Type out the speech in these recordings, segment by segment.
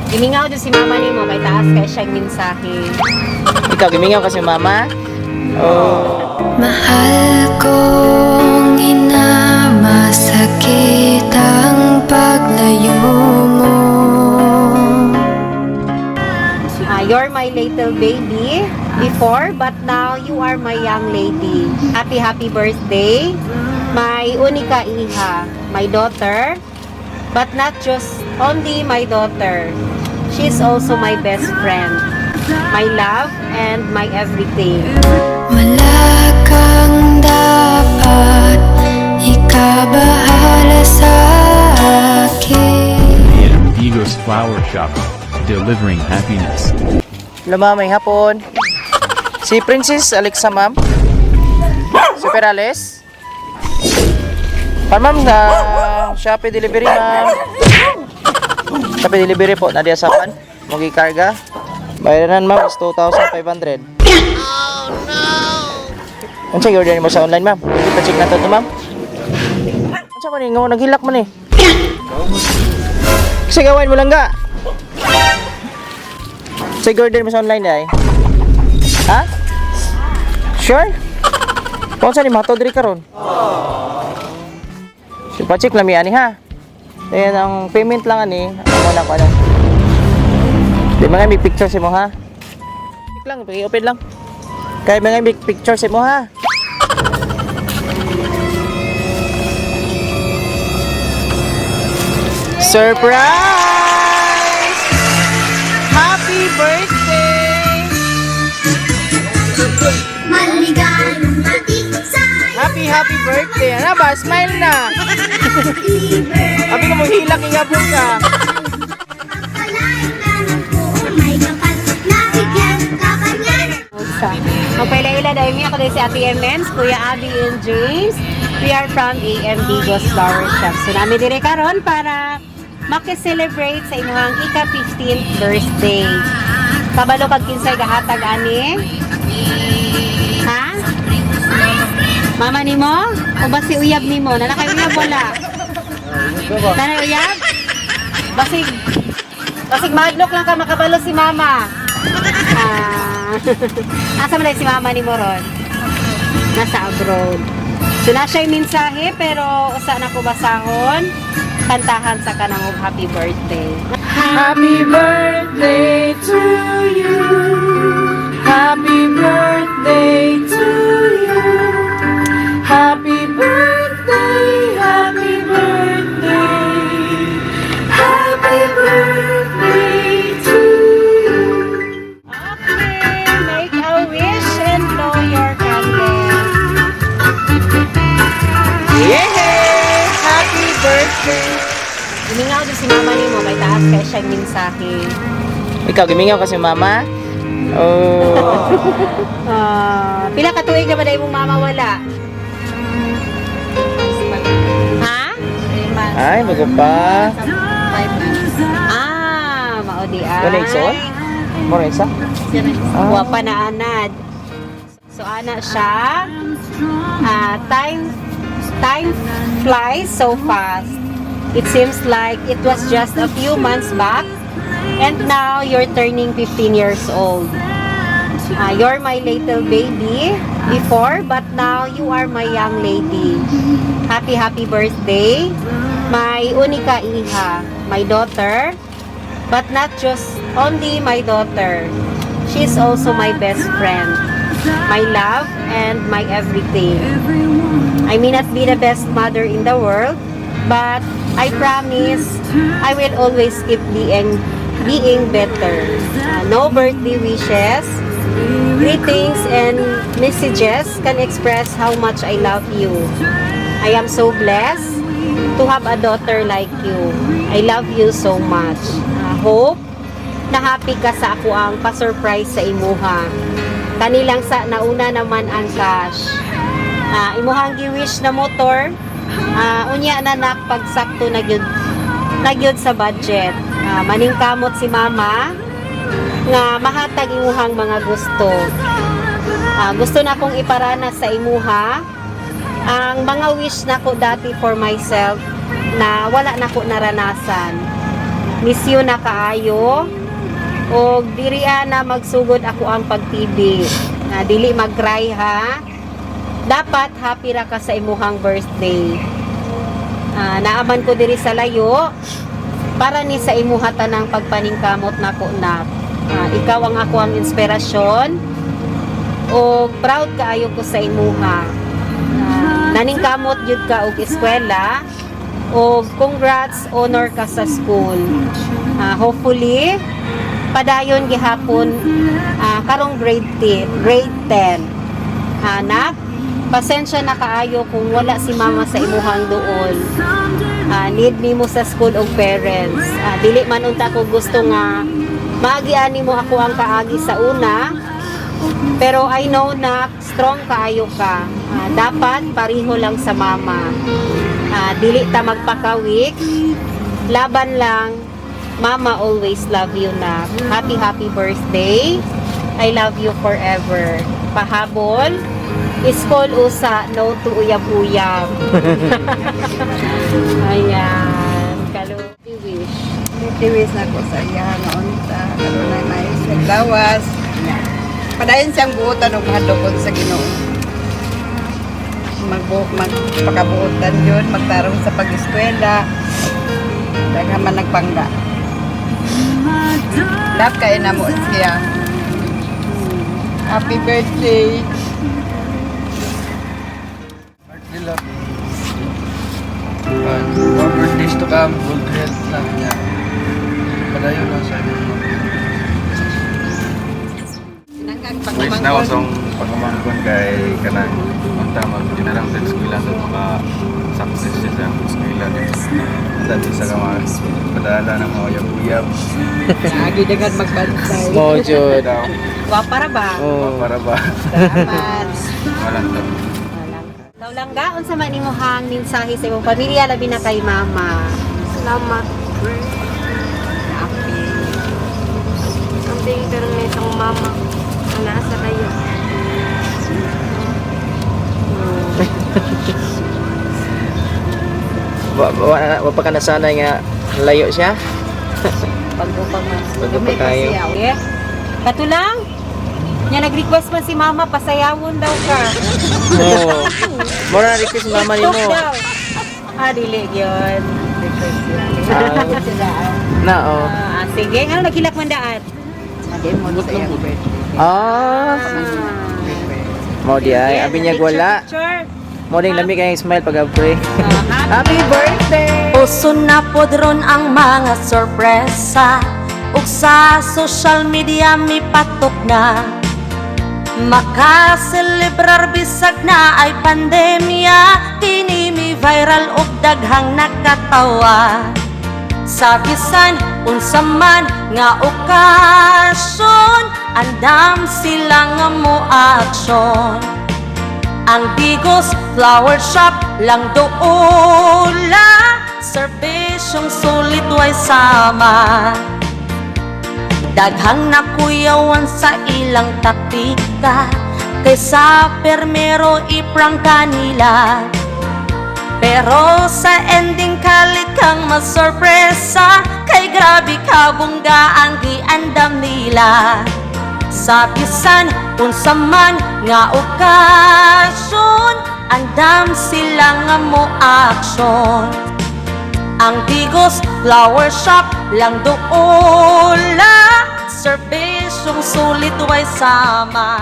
Gimingaw din si mama ni mo, may taas kaya siyang mensahe. Ikaw, gimingaw kasi mama? Oh. Mahal kong ina, masakit ang paglayo mo. You're my little baby before, but now you are my young lady. Happy, happy birthday. My unika iha, my daughter, but not just only my daughter. She's also my best friend, my love, and my everything. Wala kang dapat ikabahala sa akin. The Amigos Flower Shop, delivering happiness. Hello ma'am, may hapon. Si Princess Alexa ma'am. Si Perales. Ma'am, na Shopee delivery ma'am. Shopee delivery po, nadia sapan. Mugi karga. Bayaran ma'am is 2,500. Oh no. Ano sa order mo sa online ma'am? Ipa-check na to ma'am. Ano sa man nga naghilak man eh. Kasi gawain mo lang ga. Sa order mo sa online ay. Ha? Sure? Kung saan ni matod rin karon? So, pa-check lang yan ha. Ayan ang payment lang ani. Ano lang ko ano. Di mga may picture si mo ha. Check lang, pag-i-open lang. Kaya mga may picture si mo ha. Surprise! Happy birthday! Maligayang matisay. Happy birthday! Ano ba? Smile na! Sabi ko mong hilak ingabong ka. Kalain ka ng buong may kapal. Nabigyan ka ba niyan? Magpaila-ila dahil mi ako dahil si Ate Emens, Kuya Abby and James. We are from Amigos Flower Shop. So namin dire karon para makiselebrate sa inyong ika-15th birthday. Kabalo kag kinsay gahatag ani? Ha? Mama ni mo? O ba si uyab ni mo? Nanakay uyab wala? Nanay uyab? Basig madlok lang ka makabalo si mama. Asa man si mama ni mo ron? Nasa abroad. So na siya'y mensahe pero usa na ko basahon. Kantahan sa kanang og happy birthday. Happy birthday to you. Happy birthday to you. Happy birthday, happy birthday. Happy birthday to you. Okay, make a wish and blow your candle. Yay! Happy birthday. Gimingaw din si mama ni mo, may taas kaya siyang mensahe. Ikaw, gimingaw kasi mama? Oh. Pila ka tuig na ba dahil mong mama wala? Ha? 3 months. Ay, bago pa. 5 months. Maudi ay. Wala igsoon? Mora isa? Wapa na anad. So, ana siya. Time flies so fast. It seems like it was just a few months back and now you're turning 15 years old. You're my little baby before, but now you are my young lady. Happy, happy birthday. My unika iha, my daughter, but not just only my daughter. She's also my best friend, my love, and my everything. I may not be the best mother in the world, but I promise I will always keep being better. No birthday wishes, greetings, and messages can express how much I love you. I am so blessed to have a daughter like you. I love you so much. Hope na happy ka sa ako ang pa-surprise sa imuha. Kanilang sa nauna naman ang cash. Imuhang gi-wish na motor. Unya na pagsakto na gyud sa budget. Maningkamot si mama nga mahatag imuhang mga gusto. Gusto na kong iparana sa imuha ang mga wish na ko dati for myself na wala na ko naranasan. Miss you na kaayo. O diri na magsugod ako ang pag-TV. Dili mag-cry ha. Dapat happy ra ka sa imuhang birthday. Naaman ko diri sa layo para ni sa imuha tanang pagpaningkamot nako na. Ikaw ang ako ang inspirasyon. O proud kaayo ko sa imuha. Naningkamot jud ka og eskwela. O congrats, honor ka sa school. Hopefully padayon gihapon karong grade 10. Anak, pasensya na kaayo kung wala si mama sa imuhang doon. Need nimo sa school og parents. Dili man unta ko gusto nga maagiani mo ako ang kaagi sa una. Pero I know na strong kaayo ka. Dapat pareho lang sa mama. Dili ta magpakawik. Laban lang. Mama always love you na. Happy birthday. I love you forever. Pahabol. Iskol usa, no to uyab-uyab. Ayan. Kaluti wish. Tiwis na ko sa iya noon sa kanunay may naglawas. Padayon siyang buutan og hadlokon sa Ginoo. Magpakabuutan yun, magtarong sa pag-eskwela. Daghan man nagpangga. Love kayo na mo siya. Happy birthday. Birthday love. More birthdays to come, good health lang niya. Padayon lang sa inyo. Wish na usong pagkamangkon kay kanang unta mag-dinarang sa eskwela sa mga success siya sa eskwela niya. Dati sa kamar, padala ng mga uyab-uyab. Lagi dagan magbantay. Mo jud. Wa para ba? Para ba? Salamat. Walang to. Ikaw lang gaon sa manimuhang mensahe sa imong pamilya labi na kay mama. Salamat. Ang tingin na itong mama na nasa layo. Wa pa ka nasanay nga layo siya. Pagupang Pagupang kayo. Okay. Katulang. Nya nag-request man si mama pasayawon daw ka. Oo. Mura na request mama nimo. Dili gyud. Request lang. Na oh. Sige, ano naghilak man daan? Lagi mo sa iyang birthday. Mo di ay abi niya wala. Picture. Mo ding lami kay smile pag pray. Happy birthday. Uso na podron ang mga sorpresa ug sa social media mi patok na makaselebrar bisag na ay pandemya kini mi viral ug daghang nakatawa sa bisan unsa man nga okasyon andam sila nga mo aksyon. Ang Bigos Flower Shop lang doola serbisyong sulit way sama. Daghang nakuyawan sa ilang taktika kaysa permero iprang kanila. Pero sa ending kalit kang masorpresa kay grabe kabungga ang giandam nila. Sa bisan unsa man nga okasyon andam sila nga mo aksyon. Ang Bigos Flower Shop lang doola serbisyong sulit way sama.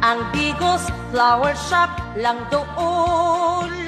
Ang Bigos Flower Shop lang doola